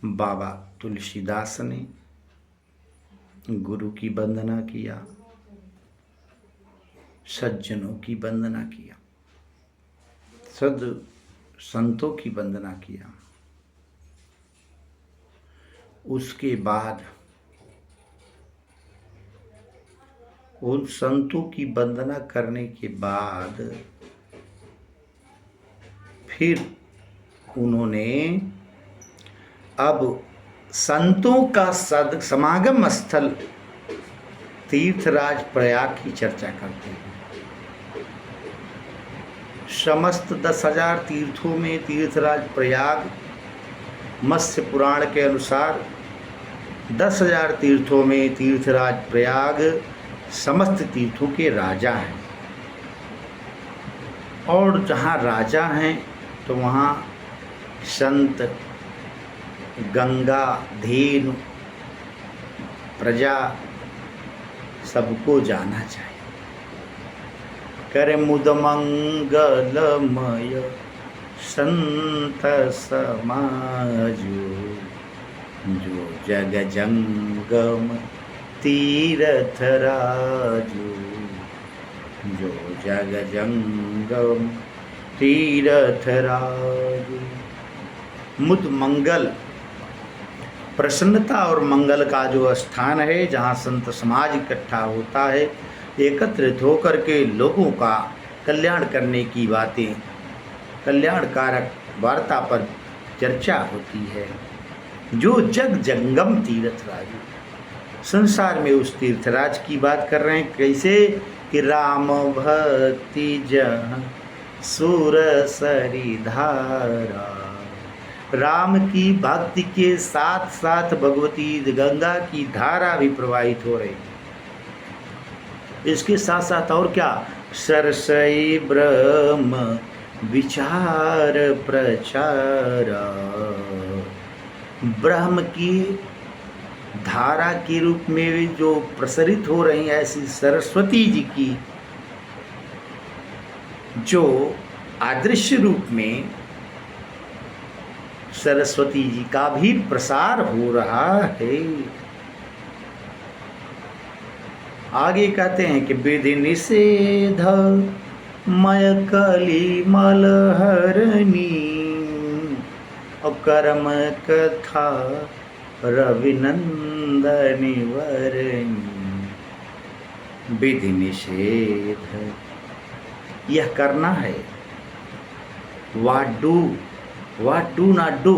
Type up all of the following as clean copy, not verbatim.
बाबा तुलसीदास ने गुरु की वंदना किया, सज्जनों की वंदना किया, सद संतों की वंदना किया। उसके बाद उन संतों की वंदना करने के बाद फिर उन्होंने अब संतों का समागम स्थल तीर्थराज प्रयाग की चर्चा करते हैं। समस्त 10,000 तीर्थों में तीर्थराज प्रयाग मत्स्य पुराण के अनुसार 10,000 तीर्थों में तीर्थराज प्रयाग समस्त तीर्थों के राजा हैं। और जहाँ राजा हैं तो वहाँ संत, गंगा, धेनु, प्रजा सबको जाना चाहिए। करे मुद मंगलमय संत समाजो, जो जग जंगम तीर्थ राजो, जो जग जंगम तीर्थ राजो। मुद मंगल, प्रसन्नता और मंगल का जो स्थान है, जहाँ संत समाज इकट्ठा होता है, एकत्रित होकर के लोगों का कल्याण करने की बातें, कल्याणकारक वार्ता पर चर्चा होती है। जो जग जंगम तीर्थराज, संसार में उस तीर्थराज की बात कर रहे हैं। कैसे कि राम भक्ति जहाँ सुर सरी धारा, राम की भक्ति के साथ साथ भगवती गंगा की धारा भी प्रवाहित हो रही है। इसके साथ साथ और क्या, सरसई ब्रह्म विचार प्रचार, ब्रह्म की धारा के रूप में भी जो प्रसरित हो रही है, ऐसी सरस्वती जी की जो अदृश्य रूप में सरस्वती जी का भी प्रसार हो रहा है। आगे कहते हैं कि विधि निषेध मय कली मलहरणी, और कर्म कथा रविनंदनी वरणी। विधि निषेध, यह करना है, what do not do,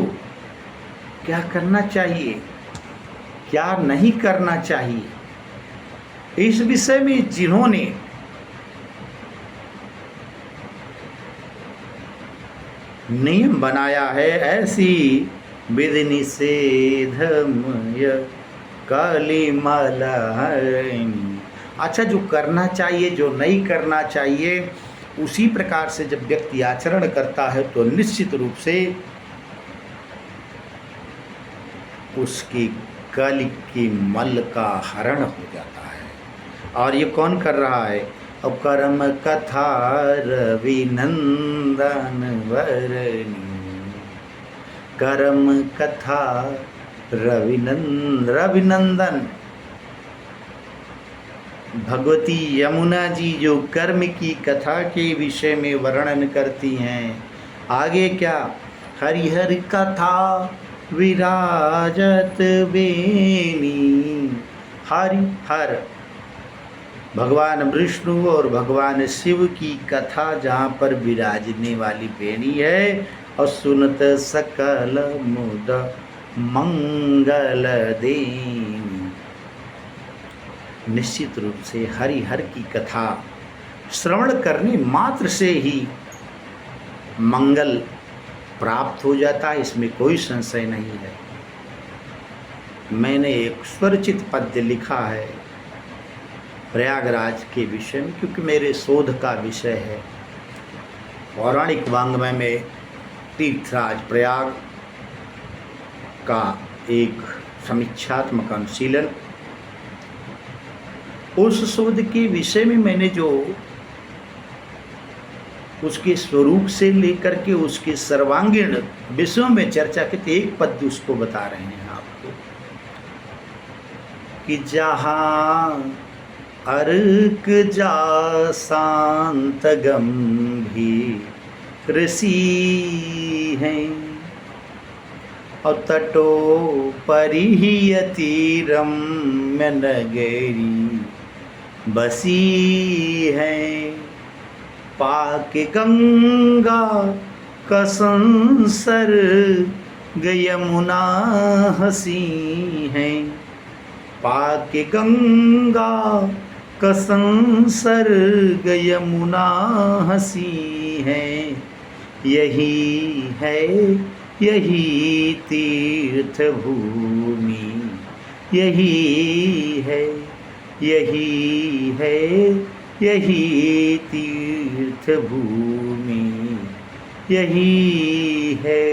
क्या करना चाहिए, क्या नहीं करना चाहिए, इस विषय में जिन्होंने नियम बनाया है, ऐसी विधि निषेधमय कलिमल हरिणी। अच्छा, जो करना चाहिए, जो नहीं करना चाहिए, उसी प्रकार से जब व्यक्ति आचरण करता है तो निश्चित रूप से उसकी कलि की मल का हरण हो जाता है। और ये कौन कर रहा है? अब कर्म कथा रविनंदन वरणी, कर्म कथा रविनंदन, भगवती यमुना जी जो कर्म की कथा के विषय में वर्णन करती हैं। आगे क्या, हरिहर कथा विराजत बेनी, हरिहर भगवान विष्णु और भगवान शिव की कथा जहाँ पर विराजने वाली बेनी है, और सुनत सकल मुद मंगल देनी। निश्चित रूप से हरिहर की कथा श्रवण करने मात्र से ही मंगल प्राप्त हो जाता है, इसमें कोई संशय नहीं है। मैंने एक स्वरचित पद्य लिखा है प्रयागराज के विषय में, क्योंकि मेरे शोध का विषय है पौराणिक वाङ्मय में तीर्थराज प्रयाग का एक समीक्षात्मक अनुशीलन। उस शोध के विषय में मैंने जो उसके स्वरूप से लेकर के उसके सर्वांगीण विषयों में चर्चा की, तो एक पद उसको बता रहे हैं आपको कि जहाँ अर्क जा शांत गंभीर ऋषि हैं और तटो परियति रम्य नगरी बसी है, पाक गंगा कसंसर यमुना हसी है, पाक गंगा कसंसर यमुना हसी है, यही है यही तीर्थ भूमि, यही है यही है यही तीर्थ भूमि, यही है।